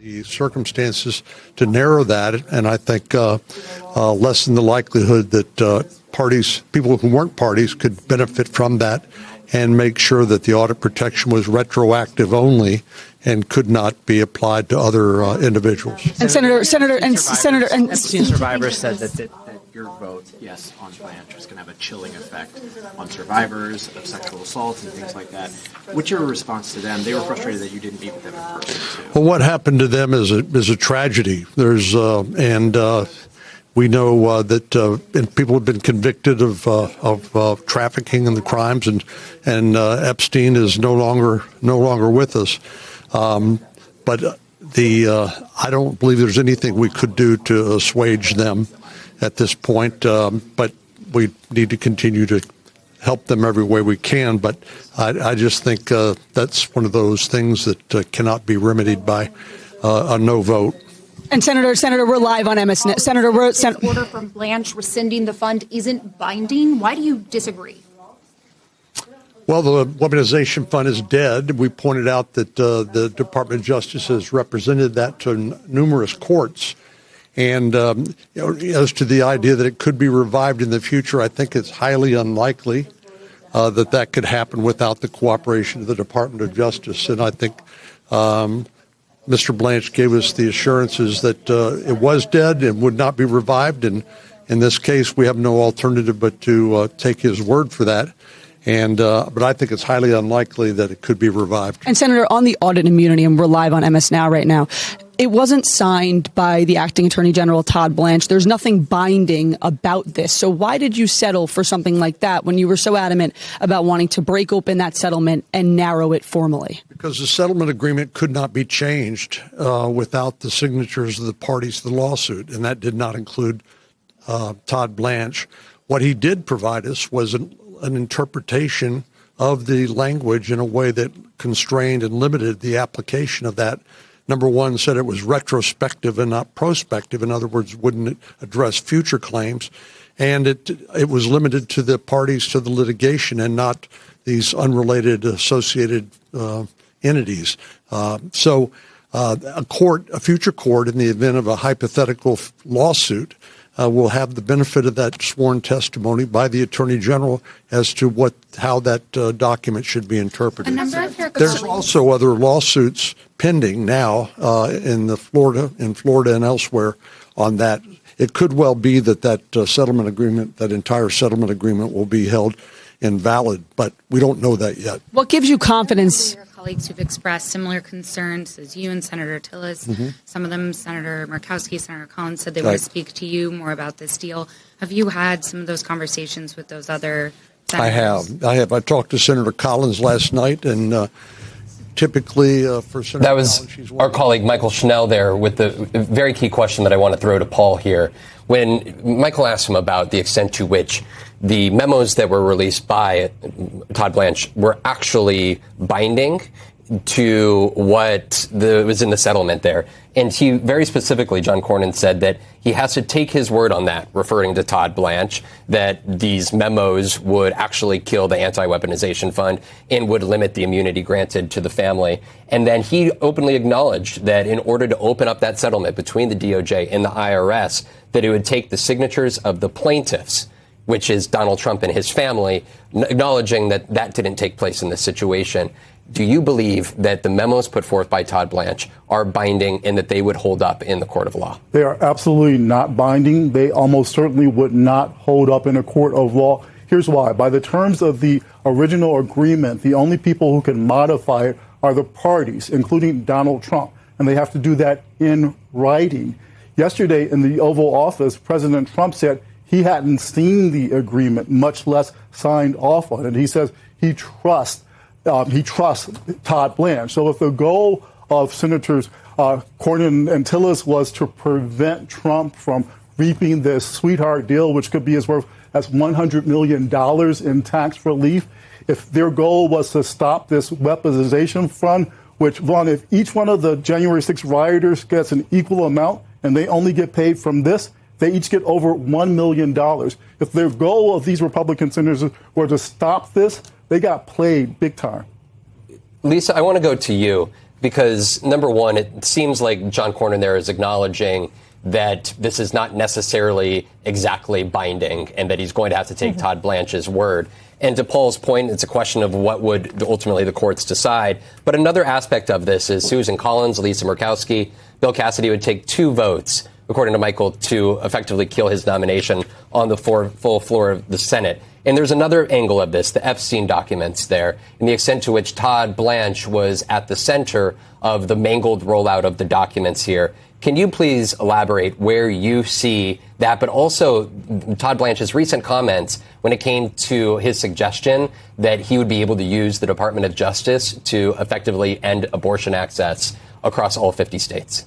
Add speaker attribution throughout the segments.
Speaker 1: the circumstances to narrow that, and I think lessen the likelihood that people who weren't parties could benefit from that, and make sure that the audit protection was retroactive only and could not be applied to other individuals.
Speaker 2: And Senator
Speaker 3: Epstein survivors said that your vote, yes, on Blanche was going to have a chilling effect on survivors of sexual assault and things like that. What's your response to them? They were frustrated that you didn't meet with them in person, too.
Speaker 1: Well, what happened to them is a tragedy. We know that people have been convicted of trafficking and the crimes, and Epstein is no longer with us. But I don't believe there's anything we could do to assuage them at this point. But we need to continue to help them every way we can. But I just think that's one of those things that cannot be remedied by a no vote.
Speaker 2: And Senator, we're live on MS.
Speaker 4: The order from Blanche rescinding the fund isn't binding. Why do you disagree?
Speaker 1: Well, the weaponization fund is dead. We pointed out that the Department of Justice has represented that to numerous courts. And as to the idea that it could be revived in the future, I think it's highly unlikely that could happen without the cooperation of the Department of Justice. And I think Mr. Blanche gave us the assurances that it was dead and would not be revived. And in this case, we have no alternative but to take his word for that. But I think it's highly unlikely that it could be revived.
Speaker 2: And Senator, on the audit immunity, and we're live on MS Now right now, it wasn't signed by the acting Attorney General, Todd Blanche. There's nothing binding about this. So why did you settle for something like that when you were so adamant about wanting to break open that settlement and narrow it formally?
Speaker 1: Because the settlement agreement could not be changed without the signatures of the parties to the lawsuit, and that did not include Todd Blanche. What he did provide us was an interpretation of the language in a way that constrained and limited the application of that. Number one, said it was retrospective and not prospective. In other words, wouldn't address future claims. And it was limited to the parties to the litigation and not these unrelated associated entities. So a future court, in the event of a hypothetical lawsuit, will have the benefit of that sworn testimony by the Attorney General as to how that document should be interpreted. There's also other lawsuits pending now in Florida and elsewhere on that. It could well be that settlement agreement, that entire settlement agreement, will be held invalid, but we don't know that yet.
Speaker 2: What gives you confidence?
Speaker 5: Colleagues who've expressed similar concerns as you and Senator Tillis. Mm-hmm. Some of them, Senator Murkowski, Senator Collins, said they want to speak to you more about this deal. Have you had some of those conversations with those other senators?
Speaker 1: I have. I talked to Senator Collins last night, and typically for Senator
Speaker 6: that was
Speaker 1: Collins,
Speaker 6: our colleague Michael Schnell there with the very key question that I want to throw to Paul here. When Michael asked him about the extent to which the memos that were released by Todd Blanche were actually binding to what was in the settlement there. And he very specifically, John Cornyn, said that he has to take his word on that, referring to Todd Blanche, that these memos would actually kill the anti-weaponization fund and would limit the immunity granted to the family. And then he openly acknowledged that in order to open up that settlement between the DOJ and the IRS, that it would take the signatures of the plaintiffs, which is Donald Trump and his family, acknowledging that that didn't take place in this situation. Do you believe that the memos put forth by Todd Blanche are binding and that they would hold up in the court of law?
Speaker 7: They are absolutely not binding. They almost certainly would not hold up in a court of law. Here's why. By the terms of the original agreement, the only people who can modify it are the parties, including Donald Trump, and they have to do that in writing. Yesterday in the Oval Office, President Trump said he hadn't seen the agreement, much less signed off on it. He says he trusts Todd Blanche. So if the goal of Senators Cornyn and Tillis was to prevent Trump from reaping this sweetheart deal, which could be as worth as $100 million in tax relief, if their goal was to stop this weaponization fund, which, Vaughn, if each one of the January 6 rioters gets an equal amount and they only get paid from this, they each get over $1 million. If their goal of these Republican senators were to stop this, they got played big time.
Speaker 6: Lisa, I want to go to you. because, number one, it seems like John Cornyn there is acknowledging that this is not necessarily exactly binding and that he's going to have to take Todd Blanche's word. And to Paul's point, it's a question of what would ultimately the courts decide. But another aspect of this is Susan Collins, Lisa Murkowski, Bill Cassidy would take 2 votes, according to Michael, to effectively kill his nomination on the full floor of the Senate. And there's another angle of this, the Epstein documents there, and the extent to which Todd Blanche was at the center of the mangled rollout of the documents here. Can you please elaborate where you see that, but also Todd Blanche's recent comments when it came to his suggestion that he would be able to use the Department of Justice to effectively end abortion access across all 50 states?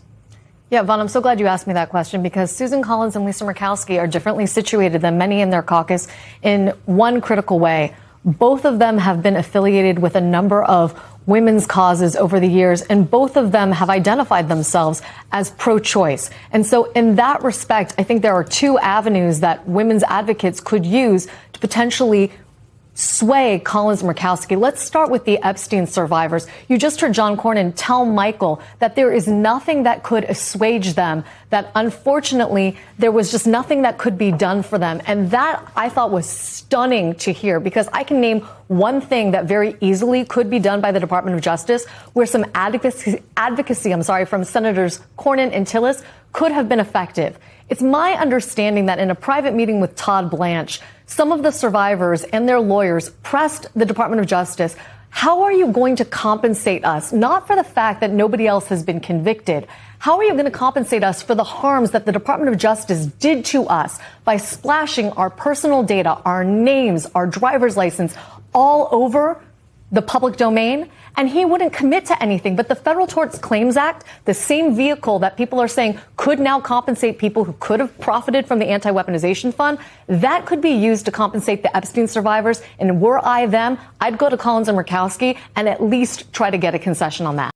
Speaker 8: Yeah, Vaughn, I'm so glad you asked me that question, because Susan Collins and Lisa Murkowski are differently situated than many in their caucus in one critical way. Both of them have been affiliated with a number of women's causes over the years, and both of them have identified themselves as pro-choice. And so in that respect, I think there are 2 avenues that women's advocates could use to potentially sway Collins and Murkowski. Let's start with the Epstein survivors. You just heard John Cornyn tell Michael that there is nothing that could assuage them, that unfortunately there was just nothing that could be done for them. And that I thought was stunning to hear, because I can name one thing that very easily could be done by the Department of Justice where some advocacy from Senators Cornyn and Tillis could have been effective. It's my understanding that in a private meeting with Todd Blanche, some of the survivors and their lawyers pressed the Department of Justice, how are you going to compensate us? Not for the fact that nobody else has been convicted. How are you going to compensate us for the harms that the Department of Justice did to us by splashing our personal data, our names, our driver's license all over the public domain? And he wouldn't commit to anything. But the Federal Tort Claims Act, the same vehicle that people are saying could now compensate people who could have profited from the anti-weaponization fund, that could be used to compensate the Epstein survivors. And were I them, I'd go to Collins and Murkowski and at least try to get a concession on that.